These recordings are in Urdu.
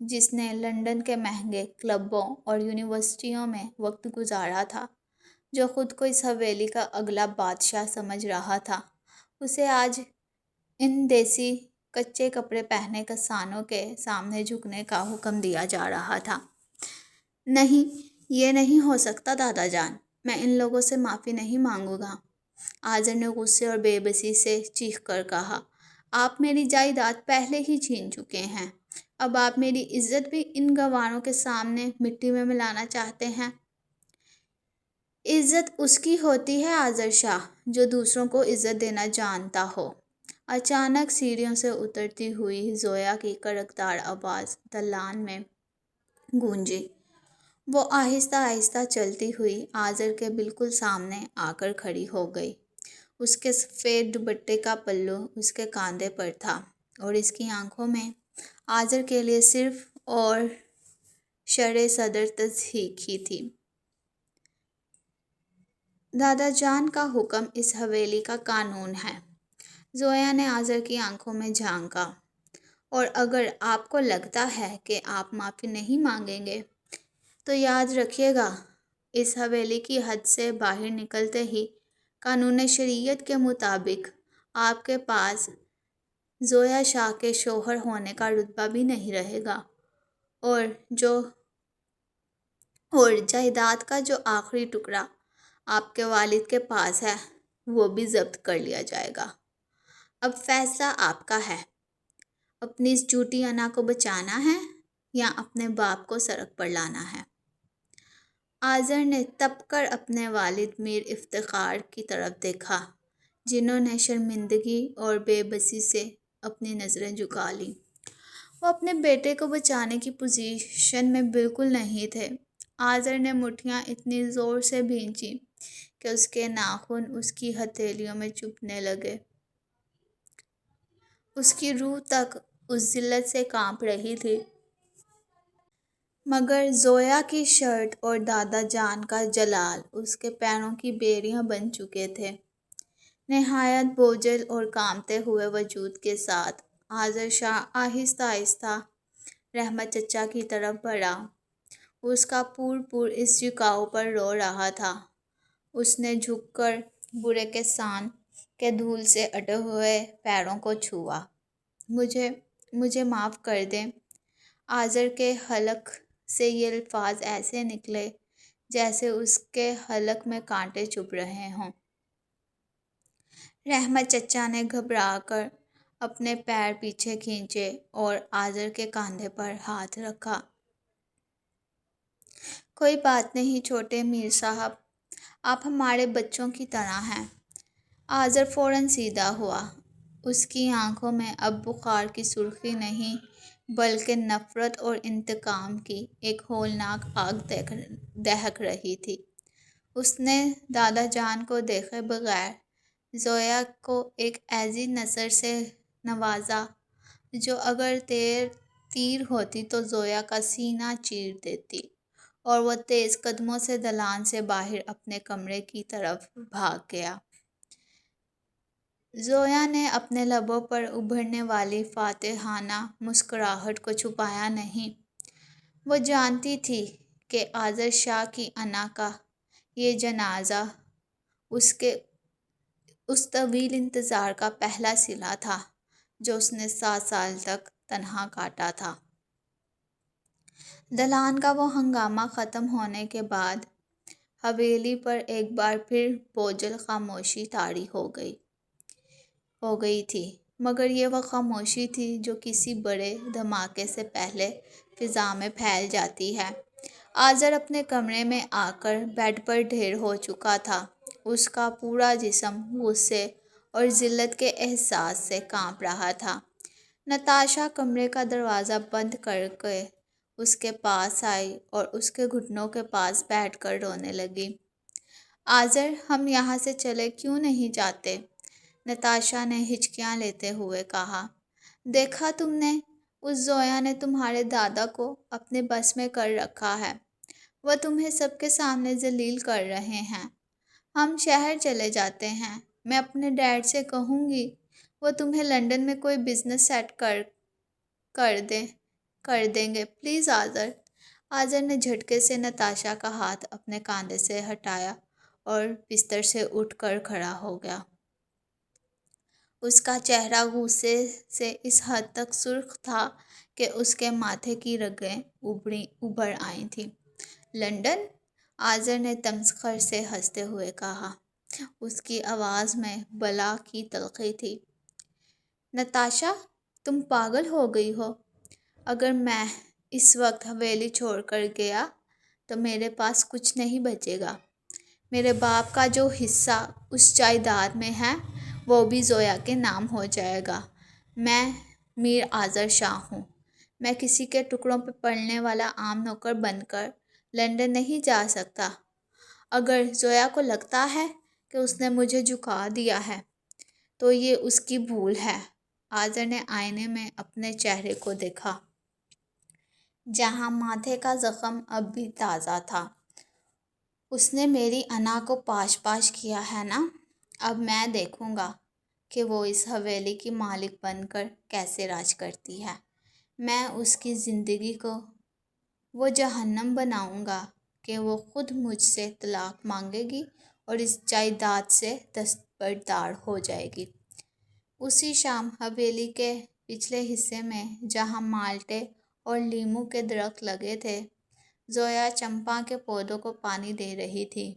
جس نے لندن کے مہنگے کلبوں اور یونیورسٹیوں میں وقت گزارا تھا، جو خود کو اس حویلی کا اگلا بادشاہ سمجھ رہا تھا، اسے آج ان دیسی کچے کپڑے پہنے کسانوں کے سامنے جھکنے کا حکم دیا جا رہا تھا۔ نہیں، یہ نہیں ہو سکتا دادا جان، میں ان لوگوں سے معافی نہیں مانگوں گا، آذر نے غصے اور بے بسی سے چیخ کر کہا۔ آپ میری جائیداد پہلے ہی چھین چکے ہیں، اب آپ میری عزت بھی ان گنواروں کے سامنے مٹی میں ملانا چاہتے ہیں۔ عزت اس کی ہوتی ہے آذر شاہ جو دوسروں کو عزت دینا جانتا ہو۔ اچانک سیڑھیوں سے اترتی ہوئی زویا کی کڑکدار آواز دالان میں گونجی۔ وہ آہستہ آہستہ چلتی ہوئی آذر کے بالکل سامنے آ کر کھڑی ہو گئی۔ اس کے سفید دوپٹے کا پلو اس کے کاندھے پر تھا اور اس کی آنکھوں میں آذر کے لیے صرف اور شرح صدر تصدیق ہی تھی۔ دادا جان کا حکم اس حویلی کا قانون ہے۔ زویا نے آذر کی آنکھوں میں جھانکا۔ اور اگر آپ کو لگتا ہے کہ آپ معافی نہیں مانگیں گے تو یاد رکھیے گا، اس حویلی کی حد سے باہر نکلتے ہی قانون شریعت کے مطابق آپ کے پاس زویا شاہ کے شوہر ہونے کا رتبہ بھی نہیں رہے گا، اور جائیداد کا جو آخری ٹکڑا آپ کے والد کے پاس ہے وہ بھی ضبط کر لیا جائے گا۔ اب فیصلہ آپ کا ہے، اپنی اس جھوٹی انا کو بچانا ہے یا اپنے باپ کو سڑک پر لانا ہے۔ آذر نے تپ کر اپنے والد میر افتخار کی طرف دیکھا، جنہوں نے شرمندگی اور بے بسی سے اپنی نظریں جھکا لیں۔ وہ اپنے بیٹے کو بچانے کی پوزیشن میں بالکل نہیں تھے۔ آذر نے مٹھیاں اتنی زور سے بھینچیں کہ اس کے ناخن اس کی ہتھیلیوں میں چبھنے لگے۔ اس کی روح تک اس ذلت سے کانپ رہی تھی۔ مگر زویا کی شرٹ اور دادا جان کا جلال اس کے پیروں کی بیڑیاں بن چکے تھے۔ نہایت بوجھل اور کانپتے ہوئے وجود کے ساتھ آذر شاہ آہستہ آہستہ رحمت چچا کی طرف بڑھا۔ اس کا پور اس جھکاؤ پر رو رہا تھا۔ اس نے جھک کر برے کے سان کے دھول سے اٹے ہوئے پیروں کو چھوا۔ مجھے معاف کر دیں۔ آذر کے حلق سے یہ الفاظ ایسے نکلے جیسے اس کے حلق میں کانٹے چبھ رہے ہوں۔ رحمت چچا نے گھبرا کر اپنے پیر پیچھے کھینچے اور آذر کے کاندھے پر ہاتھ رکھا۔ کوئی بات نہیں چھوٹے میر صاحب، آپ ہمارے بچوں کی طرح ہیں۔ آذر فوراً سیدھا ہوا۔ اس کی آنکھوں میں اب بخار کی سرخی نہیں بلکہ نفرت اور انتقام کی ایک ہولناک آگ دہک رہی تھی۔ اس نے دادا جان کو دیکھے بغیر زویا کو ایک ایسی نظر سے نوازا جو اگر تیر ہوتی تو زویا کا سینہ چیر دیتی، اور وہ تیز قدموں سے دالان سے باہر اپنے کمرے کی طرف بھاگ گیا۔ زویا نے اپنے لبوں پر ابھرنے والی فاتحانہ مسکراہٹ کو چھپایا نہیں۔ وہ جانتی تھی کہ آذر شاہ کی انا کا یہ جنازہ اس طویل انتظار کا پہلا صلہ تھا جو اس نے 7 سال تک تنہا کاٹا تھا۔ دالان کا وہ ہنگامہ ختم ہونے کے بعد حویلی پر ایک بار پھر بوجھل خاموشی طاری ہو گئی تھی، مگر یہ وہ خاموشی تھی جو کسی بڑے دھماکے سے پہلے فضا میں پھیل جاتی ہے۔ آذر اپنے کمرے میں آ کر بیڈ پر ڈھیر ہو چکا تھا۔ اس کا پورا جسم غصے اور ذلت کے احساس سے کانپ رہا تھا۔ نتاشا کمرے کا دروازہ بند کر کے اس کے پاس آئی اور اس کے گھٹنوں کے پاس بیٹھ کر رونے لگی۔ آذر، ہم یہاں سے چلے کیوں نہیں جاتے؟ نتاشا نے ہچکیاں لیتے ہوئے کہا۔ دیکھا تم نے، اس زویا نے تمہارے دادا کو اپنے بس میں کر رکھا ہے۔ وہ تمہیں سب کے سامنے ذلیل کر رہے ہیں۔ ہم شہر چلے جاتے ہیں، میں اپنے ڈیڈ سے کہوں گی وہ تمہیں لندن میں کوئی بزنس سیٹ کر دیں۔ کر دیں گے پلیز آذر۔ آذر نے جھٹکے سے نتاشا کا ہاتھ اپنے کاندھے سے ہٹایا اور بستر سے اٹھ کر کھڑا ہو گیا۔ اس کا چہرہ غصے سے اس حد تک سرخ تھا کہ اس کے ماتھے کی رگیں ابھر آئی تھیں۔ لنڈن؟ آذر نے تمسخر سے ہنستے ہوئے کہا۔ اس کی آواز میں بلا کی تلخی تھی۔ نتاشا، تم پاگل ہو گئی ہو؟ اگر میں اس وقت حویلی چھوڑ کر گیا تو میرے پاس کچھ نہیں بچے گا۔ میرے باپ کا جو حصہ اس جائیداد میں ہے وہ بھی زویا کے نام ہو جائے گا۔ میں میر آذر شاہ ہوں۔ میں کسی کے ٹکڑوں پہ پڑنے والا عام نوکر بن کر لنڈن نہیں جا سکتا۔ اگر زویا کو لگتا ہے کہ اس نے مجھے جھکا دیا ہے تو یہ اس کی بھول ہے۔ آذر نے آئینے میں اپنے چہرے کو دیکھا، جہاں ماتھے کا زخم اب بھی تازہ تھا۔ اس نے میری انا کو پاش پاش کیا ہے نا؟ اب میں دیکھوں گا کہ وہ اس حویلی کی مالک بن کر کیسے راج کرتی ہے۔ میں اس کی زندگی کو وہ جہنم بناؤں گا کہ وہ خود مجھ سے طلاق مانگے گی اور اس جائیداد سے دستبردار ہو جائے گی۔ اسی شام حویلی کے پچھلے حصے میں جہاں مالٹے اور لیموں کے درخت لگے تھے، زویا چمپا کے پودوں کو پانی دے رہی تھی۔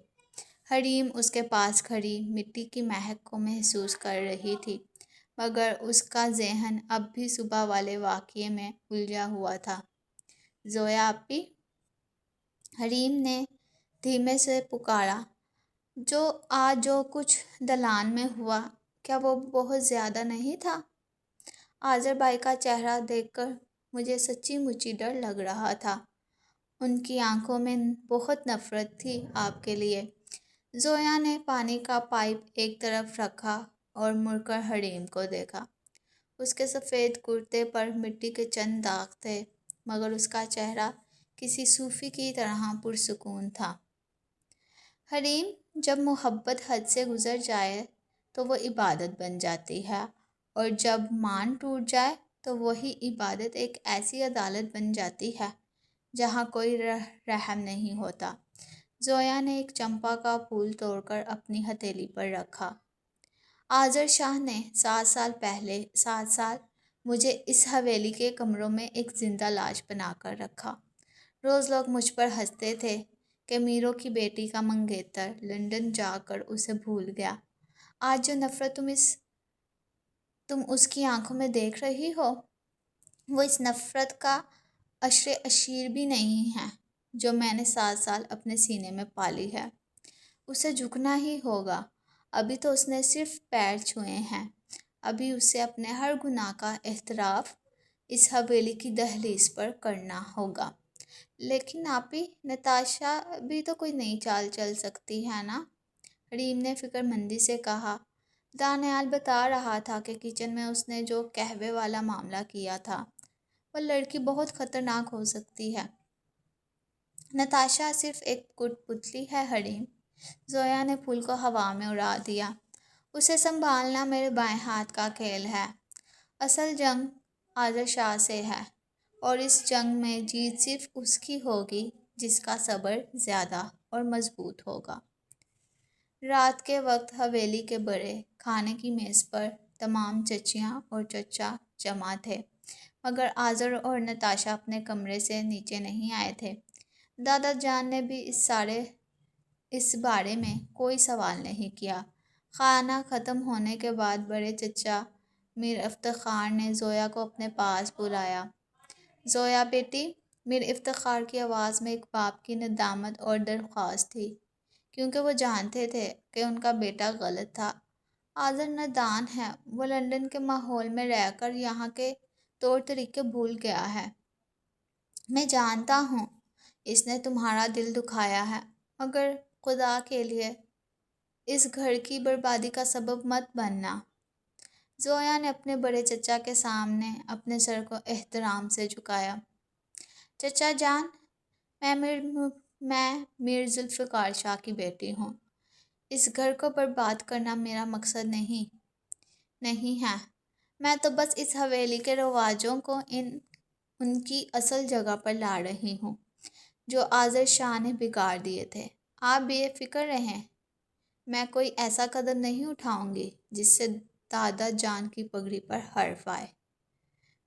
حریم اس کے پاس کھڑی مٹی کی مہک کو محسوس کر رہی تھی، مگر اس کا ذہن اب بھی صبح والے واقعے میں الجھا ہوا تھا۔ زویا اپی، حریم نے دھیمے سے پکارا۔ جو کچھ دلان میں ہوا، کیا وہ بہت زیادہ نہیں تھا؟ آذر بھائی کا چہرہ دیکھ کر مجھے سچی مچی ڈر لگ رہا تھا۔ ان کی آنکھوں میں بہت نفرت تھی آپ کے لیے۔ زویا نے پانی کا پائپ ایک طرف رکھا اور مڑ کر حریم کو دیکھا۔ اس کے سفید کرتے پر مٹی کے چند داغ تھے، مگر اس کا چہرہ کسی صوفی کی طرح پرسکون تھا۔ حریم، جب محبت حد سے گزر جائے تو وہ عبادت بن جاتی ہے، اور جب مان ٹوٹ جائے تو وہی عبادت ایک ایسی عدالت بن جاتی ہے جہاں کوئی رحم نہیں ہوتا۔ زویا نے ایک چمپا کا پھول توڑ کر اپنی ہتھیلی پر رکھا۔ آذر شاہ نے 7 سال مجھے اس حویلی کے کمروں میں ایک زندہ لاش بنا کر رکھا۔ روز لوگ مجھ پر ہنستے تھے کہ میرو کی بیٹی کا منگیتر لنڈن جا کر اسے بھول گیا۔ آج جو نفرت تم اس کی آنکھوں میں دیکھ رہی ہو، وہ اس نفرت کا عشر اشیر بھی نہیں ہے جو میں نے 7 سال اپنے سینے میں پالی ہے۔ اسے جھکنا ہی ہوگا۔ ابھی تو اس نے صرف پیر چھوئے ہیں۔ ابھی اسے اپنے ہر گناہ کا اعتراف اس حویلی کی دہلیز پر کرنا ہوگا۔ لیکن آپی، نتاشا بھی تو کوئی نئی چال چل سکتی ہے نا؟ حریم نے فکر مندی سے کہا۔ دانیال بتا رہا تھا کہ کچن میں اس نے جو قہوے والا معاملہ کیا تھا، وہ لڑکی بہت خطرناک ہو سکتی ہے۔ نتاشا صرف ایک کٹ پتلی ہے حریم۔ زویا نے پھول کو ہوا میں اڑا دیا۔ اسے سنبھالنا میرے بائیں ہاتھ کا کھیل ہے۔ اصل جنگ آذر شاہ سے ہے، اور اس جنگ میں جیت صرف اس کی ہوگی جس کا صبر زیادہ اور مضبوط ہوگا۔ رات کے وقت حویلی کے بڑے کھانے کی میز پر تمام چچیاں اور چچا جمع تھے، مگر آذر اور نتاشا اپنے کمرے سے نیچے نہیں آئے تھے۔ دادا جان نے بھی اس بارے میں کوئی سوال نہیں کیا۔ کھانا ختم ہونے کے بعد بڑے چچا میر افتخار نے زویا کو اپنے پاس بلایا۔ زویا بیٹی، میر افتخار کی آواز میں ایک باپ کی ندامت اور درخواست تھی، کیونکہ وہ جانتے تھے کہ ان کا بیٹا غلط تھا۔ آذر نادان ہے، وہ لنڈن کے ماحول میں رہ کر یہاں کے طور طریقے بھول گیا ہے۔ میں جانتا ہوں اس نے تمہارا دل دکھایا ہے، مگر خدا کے لیے اس گھر کی بربادی کا سبب مت بننا۔ زویا نے اپنے بڑے چچا کے سامنے اپنے سر کو احترام سے جھکایا۔ چچا جان، میں میر ذوالفقار شاہ کی بیٹی ہوں۔ اس گھر کو برباد کرنا میرا مقصد نہیں ہے۔ میں تو بس اس حویلی کے رواجوں کو ان کی اصل جگہ پر لا رہی ہوں جو آذر شاہ نے بگاڑ دیے تھے۔ آپ بے فکر رہیں، میں کوئی ایسا قدم نہیں اٹھاؤں گی جس سے دادا جان کی پگڑی پر حرف آئے۔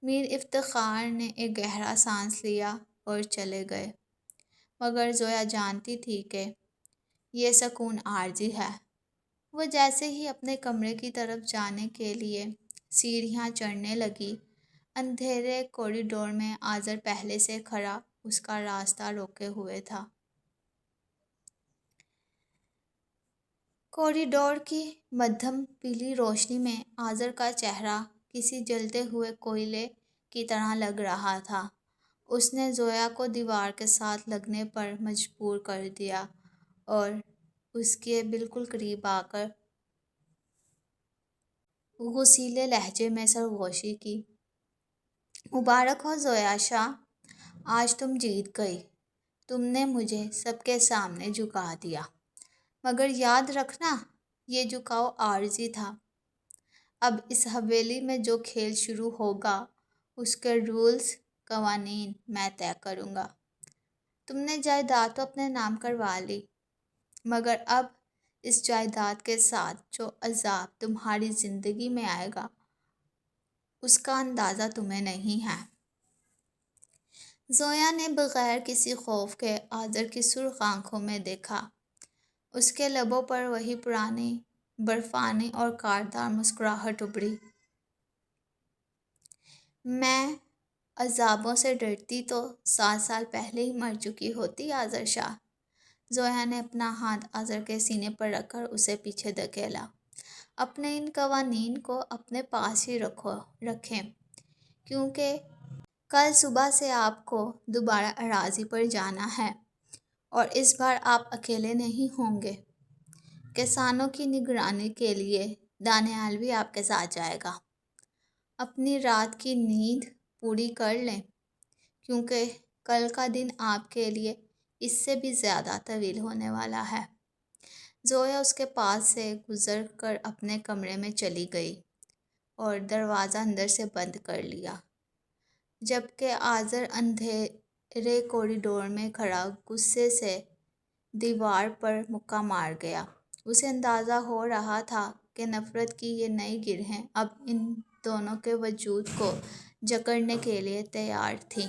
میر افتخار نے ایک گہرا سانس لیا اور چلے گئے، مگر زویا جانتی تھی کہ یہ سکون عارضی ہے۔ وہ جیسے ہی اپنے کمرے کی طرف جانے کے لیے سیڑھیاں چڑھنے لگی، اندھیرے کوریڈور میں آذر پہلے سے کھڑا اس کا راستہ روکے ہوئے تھا۔ کوریڈور کی مدھم پیلی روشنی میں آذر کا چہرہ کسی جلتے ہوئے کوئلے کی طرح لگ رہا تھا۔ اس نے زویا کو دیوار کے ساتھ لگنے پر مجبور کر دیا اور اس کے بالکل قریب آ کر غصیلے لہجے میں سرگوشی کی۔ مبارک ہو زویا شاہ، آج تم جیت گئی۔ تم نے مجھے سب کے سامنے جھکا دیا، مگر یاد رکھنا یہ جھکاؤ عارضی تھا۔ اب اس حویلی میں جو کھیل شروع ہوگا اس کے رولز قوانین میں طے کروں گا۔ تم نے جائیداد تو اپنے نام کروا لی، مگر اب اس جائیداد کے ساتھ جو عذاب تمہاری زندگی میں آئے گا اس کا اندازہ تمہیں نہیں ہے۔ زویا نے بغیر کسی خوف کے آذر کی سرخ آنکھوں میں دیکھا۔ اس کے لبوں پر وہی پرانی برفانی اور کاردار مسکراہٹ ابھری۔ میں عذابوں سے ڈرتی تو 7 سال پہلے ہی مر چکی ہوتی آذر شاہ۔ زویا نے اپنا ہاتھ آذر کے سینے پر رکھ کر اسے پیچھے دھکیلا۔ اپنے ان قوانین کو اپنے پاس ہی رکھیں، کیونکہ کل صبح سے آپ کو دوبارہ اراضی پر جانا ہے اور اس بار آپ اکیلے نہیں ہوں گے۔ کسانوں کی نگرانی کے لیے دانیال بھی آپ کے ساتھ جائے گا۔ اپنی رات کی نیند پوری کر لیں، کیونکہ کل کا دن آپ کے لیے اس سے بھی زیادہ طویل ہونے والا ہے۔ زویا اس کے پاس سے گزر کر اپنے کمرے میں چلی گئی اور دروازہ اندر سے بند کر لیا، جبکہ آذر اندھیرے کوریڈور میں کھڑا غصے سے دیوار پر مکہ مار گیا۔ اسے اندازہ ہو رہا تھا کہ نفرت کی یہ نئی گرہیں اب ان دونوں کے وجود کو جکڑنے کے لیے تیار تھیں۔